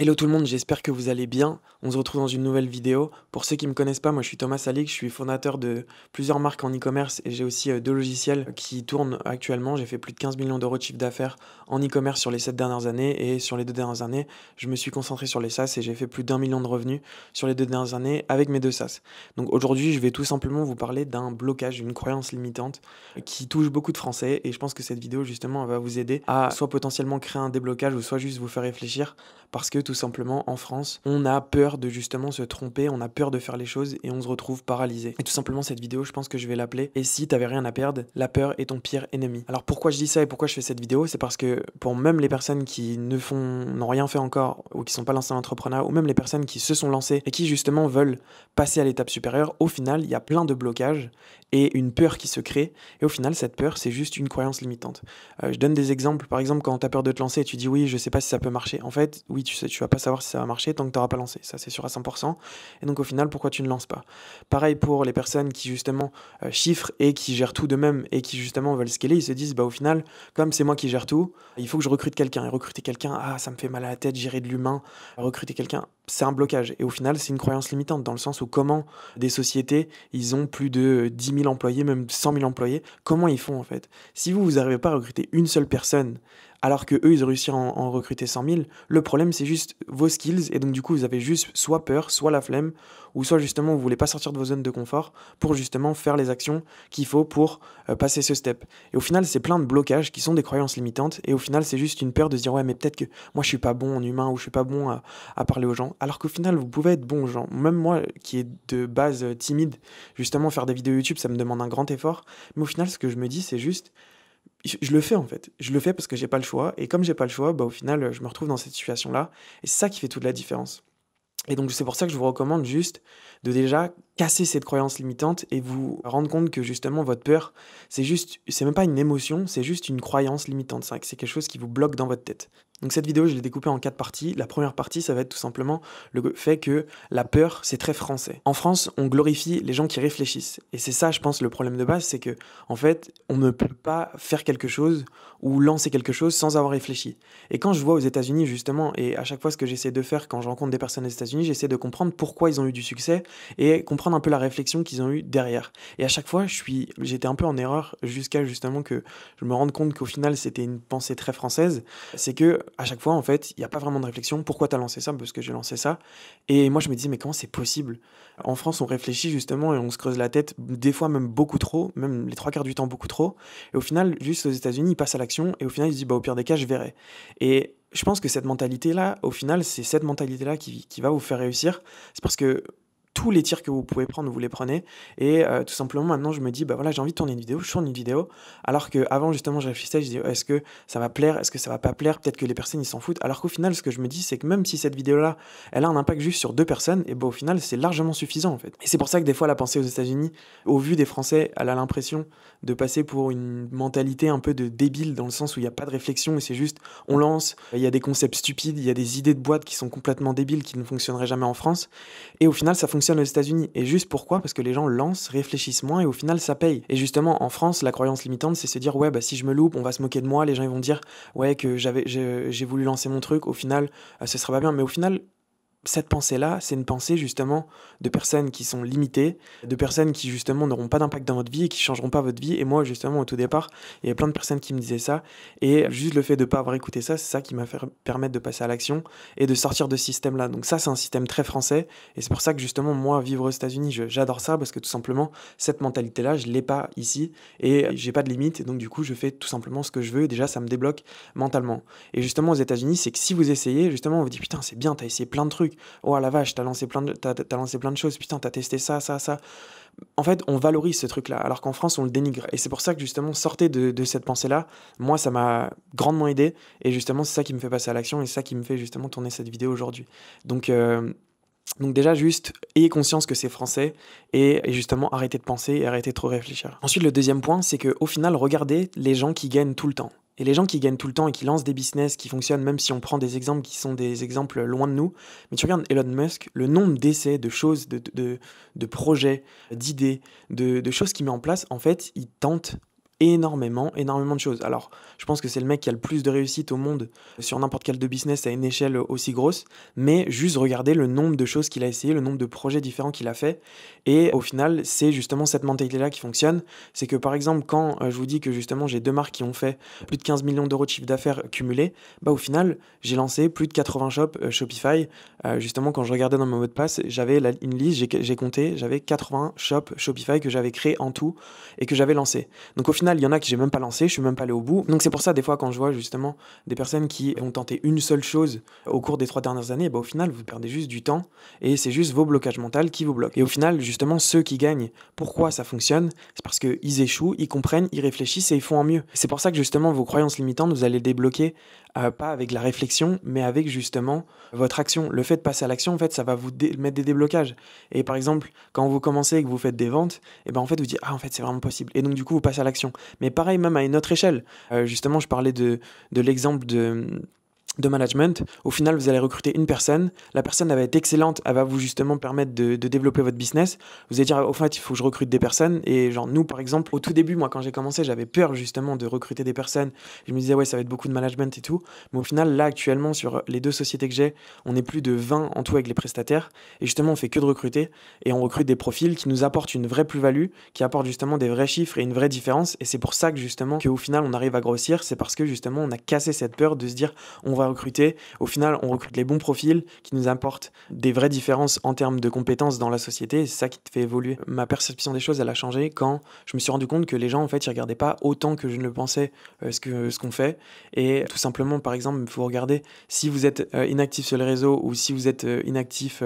Hello tout le monde, j'espère que vous allez bien. On se retrouve dans une nouvelle vidéo. Pour ceux qui me connaissent pas, moi je suis Thomas Salik, je suis fondateur de plusieurs marques en e-commerce et j'ai aussi 2 logiciels qui tournent actuellement. J'ai fait plus de 15 millions d'euros de chiffre d'affaires en e-commerce sur les 7 dernières années et sur les 2 dernières années, je me suis concentré sur les SaaS et j'ai fait plus d'1 million de revenus sur les 2 dernières années avec mes 2 SaaS. Donc aujourd'hui, je vais tout simplement vous parler d'un blocage, une croyance limitante qui touche beaucoup de Français et je pense que cette vidéo justement va vous aider à soit potentiellement créer un déblocage ou soit juste vous faire réfléchir parce que tout simplement en France, on a peur de justement se tromper, on a peur de faire les choses et on se retrouve paralysé. Et tout simplement cette vidéo, je pense que je vais l'appeler « Et si t'avais rien à perdre, la peur est ton pire ennemi ». Alors pourquoi je dis ça et pourquoi je fais cette vidéo? C'est parce que pour même les personnes qui n'ont rien fait encore ou qui sont pas lancées dans l'entrepreneuriat ou même les personnes qui se sont lancées et qui justement veulent passer à l'étape supérieure, au final, il y a plein de blocages et une peur qui se crée. Et au final, cette peur, c'est juste une croyance limitante. Je donne des exemples. Par exemple, quand tu as peur de te lancer et tu dis oui, je sais pas si ça peut marcher. En fait, oui, tu vas pas savoir si ça va marcher tant que tu n'auras pas lancé. Ça, c'est sûr à 100%. Et donc, au final, pourquoi tu ne lances pas? Pareil pour les personnes qui, justement, chiffrent et qui gèrent tout d'eux-mêmes et qui, justement, veulent scaler. Ils se disent, bah, au final, comme c'est moi qui gère tout, il faut que je recrute quelqu'un. Et recruter quelqu'un, ah, ça me fait mal à la tête, gérer de l'humain. Recruter quelqu'un, c'est un blocage. Et au final, c'est une croyance limitante dans le sens où comment des sociétés, ils ont plus de 10 000 employés, même 100 000 employés. Comment ils font, en fait? Si vous n'arrivez pas à recruter une seule personne, alors que eux ils ont réussi à en recruter 100 000, le problème c'est juste vos skills, et donc du coup vous avez juste soit peur, soit la flemme, ou soit justement vous voulez pas sortir de vos zones de confort pour justement faire les actions qu'il faut pour passer ce step. Et au final c'est plein de blocages qui sont des croyances limitantes, et au final c'est juste une peur de se dire ouais mais peut-être que moi je suis pas bon en humain, ou je suis pas bon à parler aux gens, alors qu'au final vous pouvez être bon aux gens. Même moi qui est de base timide, justement faire des vidéos YouTube ça me demande un grand effort, mais au final ce que je me dis c'est juste je le fais en fait. Je le fais parce que j'ai pas le choix. Et comme j'ai pas le choix, bah, au final, je me retrouve dans cette situation-là. Et c'est ça qui fait toute la différence. Et donc c'est pour ça que je vous recommande juste de déjà casser cette croyance limitante et vous rendre compte que justement votre peur, c'est même pas une émotion, c'est juste une croyance limitante. C'est quelque chose qui vous bloque dans votre tête. Donc cette vidéo, je l'ai découpée en 4 parties. La première partie, ça va être tout simplement le fait que la peur, c'est très français. En France, on glorifie les gens qui réfléchissent. Et c'est ça, je pense, le problème de base, c'est que en fait, on ne peut pas faire quelque chose ou lancer quelque chose sans avoir réfléchi. Et quand je vois aux États-Unis justement, et à chaque fois ce que j'essaie de faire quand je rencontre des personnes aux États-Unis, j'essaie de comprendre pourquoi ils ont eu du succès et comprendre un peu la réflexion qu'ils ont eu derrière. Et à chaque fois, j'étais un peu en erreur jusqu'à justement que je me rende compte qu'au final, c'était une pensée très française. C'est que à chaque fois, en fait, il n'y a pas vraiment de réflexion. Pourquoi tu as lancé ça? Parce que j'ai lancé ça. Et moi, je me dis, mais comment c'est possible? En France, on réfléchit justement et on se creuse la tête, des fois même beaucoup trop, même les 3 quarts du temps beaucoup trop. Et au final, juste aux États-Unis, ils passent à l'action et au final, ils se disent, bah, au pire des cas, je verrai. Et je pense que cette mentalité-là, au final, c'est cette mentalité-là qui va vous faire réussir. C'est parce que tous les tirs que vous pouvez prendre, vous les prenez. Et tout simplement, maintenant, je me dis, bah voilà, j'ai envie de tourner une vidéo, je tourne une vidéo. Alors qu'avant, justement, je réfléchissais, je disais, est-ce que ça va plaire, est-ce que ça va pas plaire, peut-être que les personnes, ils s'en foutent. Alors qu'au final, ce que je me dis, c'est que même si cette vidéo-là, elle a un impact juste sur 2 personnes, et bah au final, c'est largement suffisant, en fait. Et c'est pour ça que des fois, la pensée aux États-Unis, au vu des Français, elle a l'impression de passer pour une mentalité un peu de débile, dans le sens où il n'y a pas de réflexion, et c'est juste, on lance, il y a des concepts stupides, il y a des idées de boîte qui sont complètement débiles, qui ne fonctionneraient jamais en France. Et au final, ça fonctionne aux États-Unis. Et juste pourquoi? Parce que les gens lancent, réfléchissent moins et au final, ça paye. Et justement, en France, la croyance limitante, c'est se dire, ouais, bah si je me loupe, on va se moquer de moi, les gens ils vont dire, ouais, que j'ai voulu lancer mon truc, au final, ce sera pas bien. Mais au final, cette pensée-là, c'est une pensée justement de personnes qui sont limitées, de personnes qui justement n'auront pas d'impact dans votre vie et qui changeront pas votre vie. Et moi, justement, au tout départ, il y a plein de personnes qui me disaient ça. Et juste le fait de ne pas avoir écouté ça, c'est ça qui m'a fait permettre de passer à l'action et de sortir de ce système-là. Donc ça, c'est un système très français. Et c'est pour ça que justement, moi, vivre aux États-Unis, j'adore ça parce que tout simplement, cette mentalité-là, je l'ai pas ici et j'ai pas de limite. Et donc du coup, je fais tout simplement ce que je veux. Et déjà, ça me débloque mentalement. Et justement, aux États-Unis, c'est que si vous essayez, justement, on vous dit putain, c'est bien, t'as essayé plein de trucs. Oh la vache, t'as lancé plein de choses, putain, t'as testé ça. En fait, on valorise ce truc-là, alors qu'en France, on le dénigre. Et c'est pour ça que justement, sortez de cette pensée-là. Moi, ça m'a grandement aidé. Et justement, c'est ça qui me fait passer à l'action et c'est ça qui me fait justement tourner cette vidéo aujourd'hui. Donc déjà, juste, ayez conscience que c'est français et justement, arrêtez de penser et arrêtez de trop réfléchir. Ensuite, le deuxième point, c'est qu'au final, regardez les gens qui gagnent tout le temps. Et les gens qui gagnent tout le temps et qui lancent des business qui fonctionnent, même si on prend des exemples qui sont des exemples loin de nous, mais tu regardes Elon Musk, le nombre d'essais, de choses, de projets, d'idées, de choses qu'il met en place, en fait, il tente énormément de choses. Alors, je pense que c'est le mec qui a le plus de réussite au monde sur n'importe quel de business à une échelle aussi grosse, mais juste regardez le nombre de choses qu'il a essayé, le nombre de projets différents qu'il a fait, et au final, c'est justement cette mentalité-là qui fonctionne. C'est que par exemple, quand je vous dis que justement j'ai 2 marques qui ont fait plus de 15 millions d'euros de chiffre d'affaires cumulé, bah au final, j'ai lancé plus de 80 shops Shopify. Justement, quand je regardais dans mon mot de passe, j'avais une liste, j'ai compté, j'avais 80 shops Shopify que j'avais créés en tout et que j'avais lancé. Donc au final, il y en a que j'ai même pas lancé, je suis même pas allé au bout. Donc c'est pour ça, des fois, quand je vois justement des personnes qui vont tenter une seule chose au cours des 3 dernières années, bah au final, vous perdez juste du temps et c'est juste vos blocages mentaux qui vous bloquent. Et au final, justement, ceux qui gagnent, pourquoi ça fonctionne? C'est parce qu'ils échouent, ils comprennent, ils réfléchissent et ils font en mieux. C'est pour ça que justement, vos croyances limitantes, vous allez les débloquer, pas avec la réflexion, mais avec justement votre action. Le fait de passer à l'action, en fait, ça va vous mettre des déblocages. Et par exemple, quand vous commencez et que vous faites des ventes, et ben en fait, vous dites, ah, en fait, c'est vraiment possible. Et donc, du coup, vous passez à l'action. Mais pareil, même à une autre échelle. Justement, je parlais de l'exemple de management. Au final, vous allez recruter une personne. La personne, elle va être excellente. Elle va vous justement permettre de développer votre business. Vous allez dire, au fait, il faut que je recrute des personnes. Et genre, nous, par exemple, au tout début, moi, quand j'ai commencé, j'avais peur justement de recruter des personnes. Je me disais, ouais, ça va être beaucoup de management et tout. Mais au final, là, actuellement, sur les 2 sociétés que j'ai, on est plus de 20 en tout avec les prestataires. Et justement, on fait que de recruter. Et on recrute des profils qui nous apportent une vraie plus-value, qui apportent justement des vrais chiffres et une vraie différence. Et c'est pour ça que justement, qu'au final, on arrive à grossir. C'est parce que justement, on a cassé cette peur de se dire, on va recruter. Au final, on recrute les bons profils qui nous apportent des vraies différences en termes de compétences dans la société. Et c'est ça qui te fait évoluer. Ma perception des choses, elle a changé quand je me suis rendu compte que les gens, en fait, ils regardaient pas autant que je ne le pensais ce qu'on fait. Et tout simplement, par exemple, il faut regarder si vous êtes inactif sur les réseaux ou si vous êtes inactif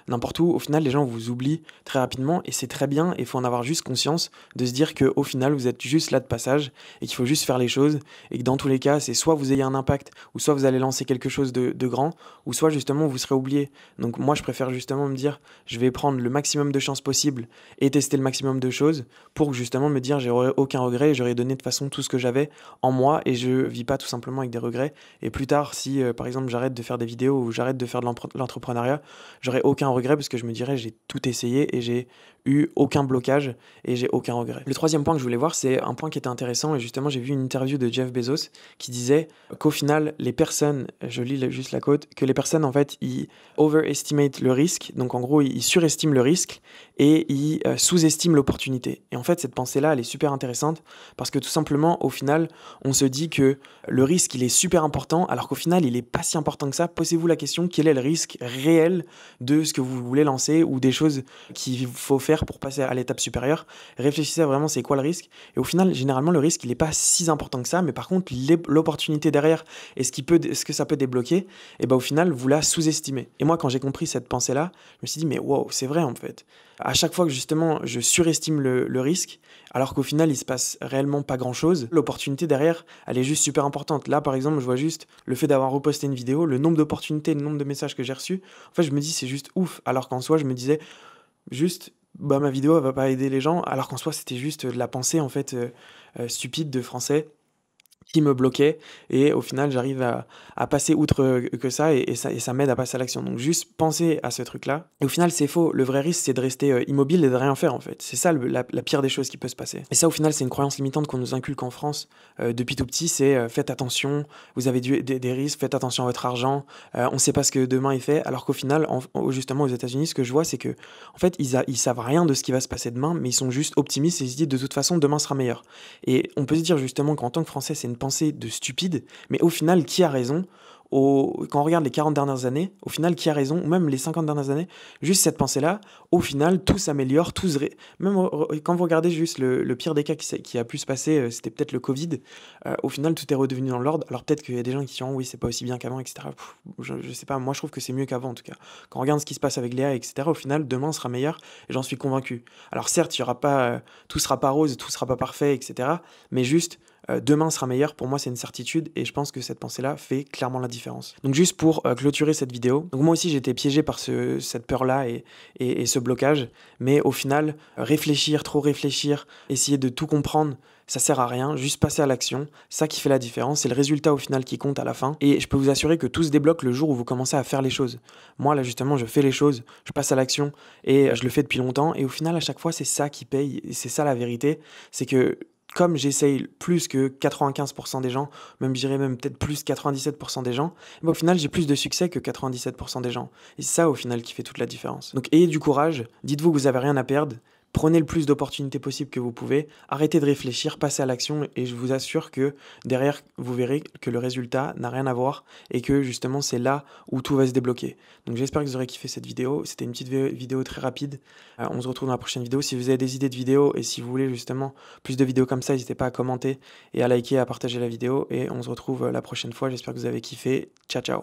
n'importe où. Au final, les gens vous oublient très rapidement et c'est très bien. Il faut en avoir juste conscience de se dire qu'au final, vous êtes juste là de passage et qu'il faut juste faire les choses et que dans tous les cas, c'est soit vous ayez un impact ou soit vous allez lancer quelque chose de grand, ou soit justement vous serez oublié. Donc moi je préfère justement me dire je vais prendre le maximum de chances possible et tester le maximum de choses pour justement me dire j'aurai aucun regret et j'aurai donné de façon tout ce que j'avais en moi et je vis pas tout simplement avec des regrets. Et plus tard, si par exemple j'arrête de faire des vidéos ou j'arrête de faire de l'entrepreneuriat, j'aurai aucun regret parce que je me dirais j'ai tout essayé et j'ai eu aucun blocage et j'ai aucun regret. Le troisième point que je voulais voir, c'est un point qui était intéressant et justement j'ai vu une interview de Jeff Bezos qui disait qu'au final les personnes, je lis juste la quote, que les personnes en fait ils overestimate le risque, donc en gros ils surestiment le risque et ils sous-estiment l'opportunité. Et en fait cette pensée-là elle est super intéressante parce que tout simplement au final on se dit que le risque il est super important alors qu'au final il est pas si important que ça. Posez-vous la question, quel est le risque réel de ce que vous voulez lancer ou des choses qu'il faut faire pour passer à l'étape supérieure. Réfléchissez à vraiment c'est quoi le risque et au final généralement le risque il est pas si important que ça, mais par contre l'opportunité derrière et ce que ça peut débloquer, et ben au final vous la sous-estimez. Et moi quand j'ai compris cette pensée là, je me suis dit mais wow, c'est vrai en fait. À chaque fois que justement je surestime le risque alors qu'au final il se passe réellement pas grand chose, l'opportunité derrière elle est juste super importante. Là par exemple je vois juste le fait d'avoir reposté une vidéo, le nombre d'opportunités, le nombre de messages que j'ai reçus, en fait je me dis c'est juste ouf, alors qu'en soi je me disais juste bah ma vidéo elle va pas aider les gens, alors qu'en soi c'était juste de la pensée en fait stupide de français qui me bloquait et au final j'arrive à passer outre que ça et ça m'aide à passer à l'action. Donc juste penser à ce truc-là. Et au final c'est faux, le vrai risque c'est de rester immobile et de rien faire en fait. C'est ça la pire des choses qui peut se passer. Et ça au final c'est une croyance limitante qu'on nous inculque en France depuis tout petit, c'est faites attention, vous avez des risques, faites attention à votre argent, on sait pas ce que demain est fait, alors qu'au final justement aux États-Unis ce que je vois c'est que en fait ils savent rien de ce qui va se passer demain, mais ils sont juste optimistes et ils se disent de toute façon demain sera meilleur. Et on peut se dire justement qu'en tant que Français c'est une pensée de stupide, mais au final, qui a raison? Quand on regarde les 40 dernières années, au final, qui a raison? Ou même les 50 dernières années, juste cette pensée-là, au final, tout s'améliore, même quand vous regardez juste le pire des cas qui a pu se passer, c'était peut-être le Covid, au final, tout est redevenu dans l'ordre. Alors peut-être qu'il y a des gens qui diront, oui, c'est pas aussi bien qu'avant, etc. Je sais pas, moi je trouve que c'est mieux qu'avant en tout cas. Quand on regarde ce qui se passe avec Léa, etc., au final, demain sera meilleur, et j'en suis convaincu. Alors certes, il y aura pas, tout sera pas rose, tout sera pas parfait, etc., mais juste, demain sera meilleur, pour moi c'est une certitude et je pense que cette pensée-là fait clairement la différence. Donc juste pour clôturer cette vidéo, donc moi aussi j'ai été piégé par cette peur-là et ce blocage, mais au final, trop réfléchir, essayer de tout comprendre, ça sert à rien, juste passer à l'action, ça qui fait la différence, c'est le résultat au final qui compte à la fin, et je peux vous assurer que tout se débloque le jour où vous commencez à faire les choses. Moi là justement je fais les choses, je passe à l'action, et je le fais depuis longtemps, et au final à chaque fois c'est ça qui paye, et c'est ça la vérité, c'est que comme j'essaye plus que 95% des gens, même je dirais même peut-être plus 97% des gens, au final j'ai plus de succès que 97% des gens. Et c'est ça au final qui fait toute la différence. Donc ayez du courage, dites-vous que vous avez rien à perdre, prenez le plus d'opportunités possibles que vous pouvez, arrêtez de réfléchir, passez à l'action et je vous assure que derrière vous verrez que le résultat n'a rien à voir et que justement c'est là où tout va se débloquer. Donc j'espère que vous aurez kiffé cette vidéo, c'était une petite vidéo très rapide. On se retrouve dans la prochaine vidéo. Si vous avez des idées de vidéos et si vous voulez justement plus de vidéos comme ça, n'hésitez pas à commenter et à liker, à partager la vidéo et on se retrouve la prochaine fois. J'espère que vous avez kiffé. Ciao ciao.